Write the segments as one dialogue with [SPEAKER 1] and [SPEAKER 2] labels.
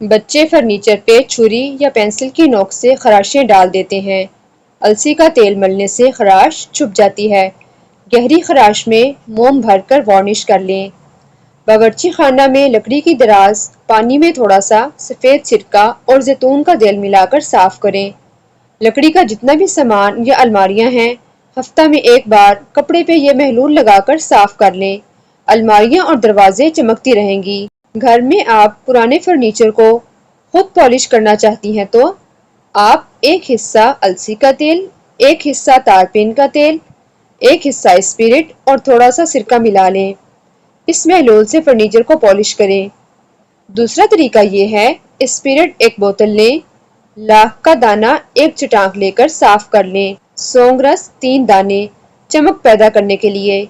[SPEAKER 1] بچے فرنیچر پہ چھری یا پینسل کی نوک سے خراشیں ڈال دیتے ہیں۔ السی کا تیل ملنے سے خراش چھپ جاتی ہے۔ گہری خراش میں موم بھر کر وارنش کر لیں۔ باورچی خانہ میں لکڑی کی دراز پانی میں تھوڑا سا سفید سرکہ اور زیتون کا تیل ملا کر صاف کریں۔ لکڑی کا جتنا بھی سامان یا الماریاں ہیں، ہفتہ میں ایک بار کپڑے پہ یہ محلول لگا کر صاف کر لیں۔ الماریاں اور دروازے چمکتی رہیں گی۔ گھر میں آپ پرانے فرنیچر کو خود پالش کرنا چاہتی ہیں تو آپ ایک حصہ السی کا تیل، ایک حصہ تارپین کا تیل، ایک حصہ اسپرٹ اور تھوڑا سا سرکہ ملا لیں۔ اس محلول سے فرنیچر کو پالش کریں۔ دوسرا طریقہ یہ ہے، اسپرٹ ایک بوتل لیں، لاکھ کا دانہ ایک چٹانک لے کر صاف کر لیں، سونگ رس 3 دانے چمک پیدا کرنے کے لیے۔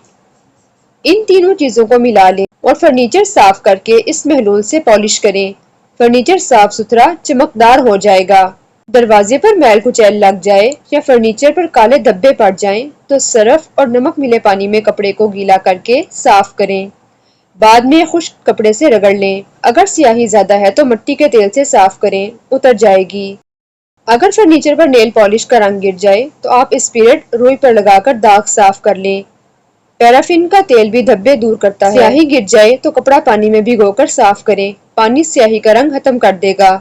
[SPEAKER 1] ان تینوں چیزوں کو ملا لیں اور فرنیچر صاف کر کے اس محلول سے پالش کریں۔ فرنیچر صاف ستھرا چمکدار ہو جائے گا۔ دروازے پر میل کچیل لگ جائے یا فرنیچر پر کالے دھبے پڑ جائیں تو سرف اور نمک ملے پانی میں کپڑے کو گیلا کر کے صاف کریں۔ بعد میں خشک کپڑے سے رگڑ لیں۔ اگر سیاہی زیادہ ہے تو مٹی کے تیل سے صاف کریں، اتر جائے گی۔ اگر فرنیچر پر نیل پالش کا رنگ گر جائے تو آپ اسپرٹ روئی پر لگا کر داغ صاف کر لیں۔ پیرافین کا تیل بھی دھبے دور کرتا ہے۔ سیاہی گر جائے تو کپڑا پانی میں بھگو کر صاف کریں، پانی سیاہی کا رنگ ختم کر دے گا۔